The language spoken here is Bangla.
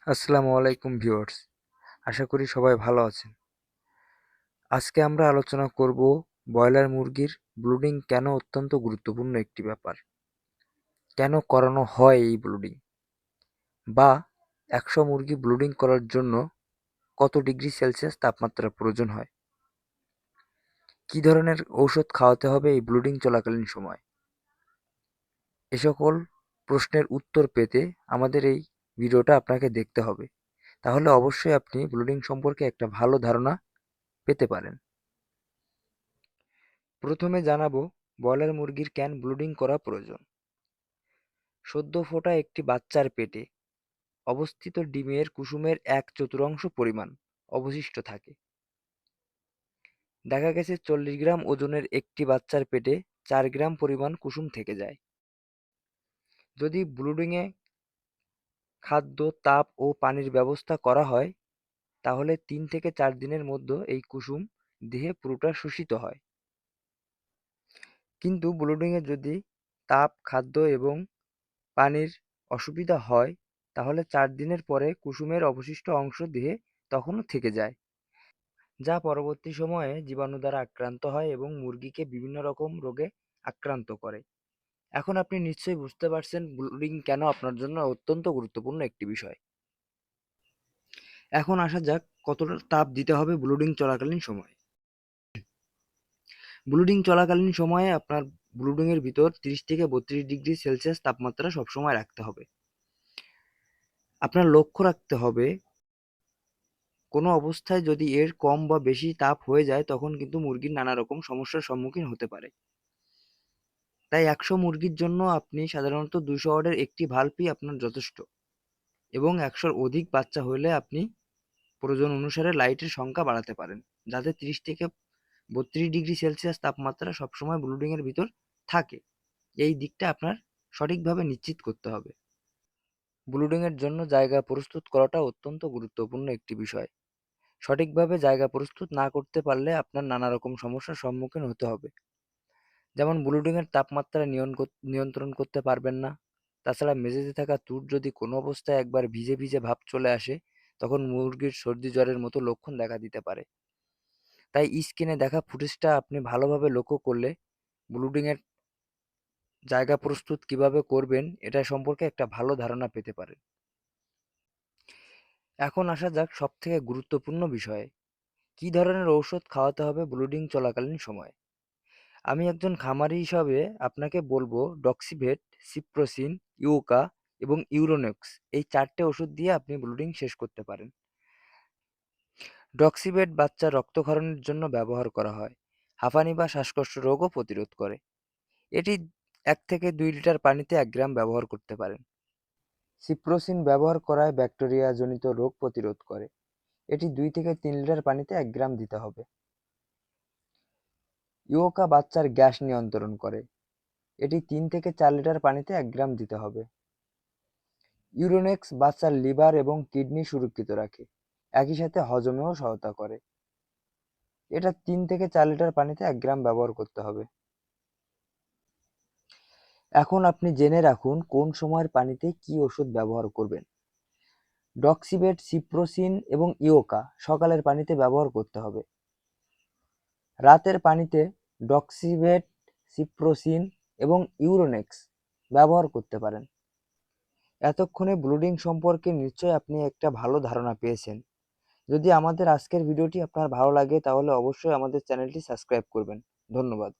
আসসালামু আলাইকুম ভিউয়ার্স, আশা করি সবাই ভালো আছেন। আজকে আমরা আলোচনা করব ব্রয়লার মুরগির ব্রুডিং কেন অত্যন্ত গুরুত্বপূর্ণ একটি ব্যাপার, কেন করানো হয় এই ব্রুডিং, বা 100 মুরগি ব্রুডিং করার জন্য কত ডিগ্রি সেলসিয়াস তাপমাত্রা প্রয়োজন হয়, কী ধরনের ঔষধ খাওয়াতে হবে এই ব্রুডিং চলাকালীন সময়। এ সকল প্রশ্নের উত্তর পেতে আমাদের এই ভিডিওটা আপনাকে দেখতে হবে, তাহলে অবশ্যই আপনি ব্রুডিং সম্পর্কে একটা ভালো ধারণা পেতে পারেন। প্রথমে জানাবো ব্রয়লার মুরগির কেন ব্রুডিং করা প্রয়োজন। সদ্য ফোটা একটি বাচ্চার পেটে অবস্থিত ডিমের কুসুমের 1/4 পরিমাণ অবশিষ্ট থাকে। দেখা গেছে 40 গ্রাম ওজনের একটি বাচ্চার পেটে 4 গ্রাম পরিমাণ কুসুম থেকে যায়। যদি ব্রুডিংয়ে খাদ্য, তাপ ও পানির ব্যবস্থা করা হয়, তাহলে 3 থেকে 4 দিনের মধ্যে এই কুসুম দেহে পুরোটা শোষিত হয়। কিন্তু ব্রুডিংয়ে যদি তাপ, খাদ্য এবং পানির অসুবিধা হয়, তাহলে 4 দিনের পরে কুসুমের অবশিষ্ট অংশ দেহে তখনও থেকে যায়, যা পরবর্তী সময়ে জীবাণু দ্বারা আক্রান্ত হয় এবং মুরগিকে বিভিন্ন রকম রোগে আক্রান্ত করে। এখন আপনি নিশ্চয়ই বুঝতে পারছেন ব্রুডিং কেন আপনার জন্য অত্যন্ত গুরুত্বপূর্ণ একটি বিষয়। এখন আসা যাক কতটা তাপ দিতে হবে ব্রুডিং চলাকালীন সময়ে। ব্রুডিং চলাকালীন সময়ে আপনার ব্রুডিংয়ের ভিতর 30 থেকে 32 ডিগ্রি সেলসিয়াস তাপমাত্রা সবসময় রাখতে হবে। আপনার লক্ষ্য রাখতে হবে কোনো অবস্থায় যদি এর কম বা বেশি তাপ হয়ে যায়, তখন কিন্তু মুরগির নানা রকম সমস্যার সম্মুখীন হতে পারে। তাই 100 মুরগির জন্য আপনি সাধারণত 200 ওয়াটের একটি ভাল্বই আপনার যথেষ্ট, এবং 100-র অধিক বাচ্চা হলে আপনি প্রয়োজন অনুসারে লাইটের সংখ্যা বাড়াতে পারেন, যাতে 30 থেকে 32 ডিগ্রি সেলসিয়াস তাপমাত্রা সবসময় ব্রুডিংয়ের ভিতর থাকে। এই দিকটা আপনার সঠিকভাবে নিশ্চিত করতে হবে। ব্রুডিংয়ের জন্য জায়গা প্রস্তুত করাটা অত্যন্ত গুরুত্বপূর্ণ একটি বিষয়। সঠিকভাবে জায়গা প্রস্তুত না করতে পারলে আপনার নানা রকম সমস্যার সম্মুখীন হতে হবে। যেমন ব্রুডিংয়ের তাপমাত্রা নিয়ন্ত্রণ করতে পারবেন না। তাছাড়া মেঝেতে থাকা তুষ যদি কোনো অবস্থায় একবার ভিজে ভিজে ভাব চলে আসে, তখন মুরগির সর্দি জ্বরের মতো লক্ষণ দেখা দিতে পারে। তাই স্ক্রিনে দেখা ফুটেজটা আপনি ভালোভাবে লক্ষ্য করলে ব্রুডিংয়ের জায়গা প্রস্তুত কিভাবে করবেন এটা সম্পর্কে একটা ভালো ধারণা পেতে পারেন। এখন আসা যাক সবথেকে গুরুত্বপূর্ণ বিষয়ে, কী ধরনের ঔষধ খাওয়াতে হবে ব্রুডিং চলাকালীন সময়ে। আমি একজন খামারি হিসাবে আপনাকে বলবো ডক্সিভেট, সিপ্রোসিন, ইউকা এবং ইউরোনেক্স এই 4টে ওষুধ দিয়ে আপনি ব্রুডিং শেষ করতে পারেন। ডক্সিভেট বাচ্চার রক্তক্ষরণের জন্য ব্যবহার করা হয়। হাঁপানি বা শ্বাসকষ্ট রোগও প্রতিরোধ করে। এটি 1 থেকে 2 লিটার পানিতে 1 গ্রাম ব্যবহার করতে পারেন। সিপ্রোসিন ব্যবহার করায় ব্যাকটেরিয়া জনিত রোগ প্রতিরোধ করে। এটি 2 থেকে 3 লিটার পানিতে 1 গ্রাম দিতে হবে। ইউকা বাচ্চার গ্যাস নিয়ন্ত্রণ করে। এটি 3 থেকে 4 লিটার পানিতে 1 গ্রাম দিতে হবে। ইউরোনেক্স বাচ্চার লিভার এবং কিডনি সুরক্ষিত রাখে, একই সাথে হজমেও সহায়তা করে। এটা 3 থেকে 4 লিটার পানিতে 1 গ্রাম ব্যবহার করতে হবে। এখন আপনি জেনে রাখুন কোন সময়ের পানিতে কি ওষুধ ব্যবহার করবেন। ডক্সিভেট, সিপ্রোসিন এবং ইওকা সকালের পানিতে ব্যবহার করতে হবে। রাতের পানিতে ডক্সিভেট, সিপ্রোসিন এবং ইউরোনেক্স ব্যবহার করতে পারেন। এতক্ষণে ব্রুডিং সম্পর্কে নিশ্চয়ই আপনি একটা ভালো ধারণা পেয়েছেন। যদি আমাদের আজকের ভিডিওটি আপনার ভালো লাগে, তাহলে অবশ্যই আমাদের চ্যানেলটি সাবস্ক্রাইব করবেন। ধন্যবাদ।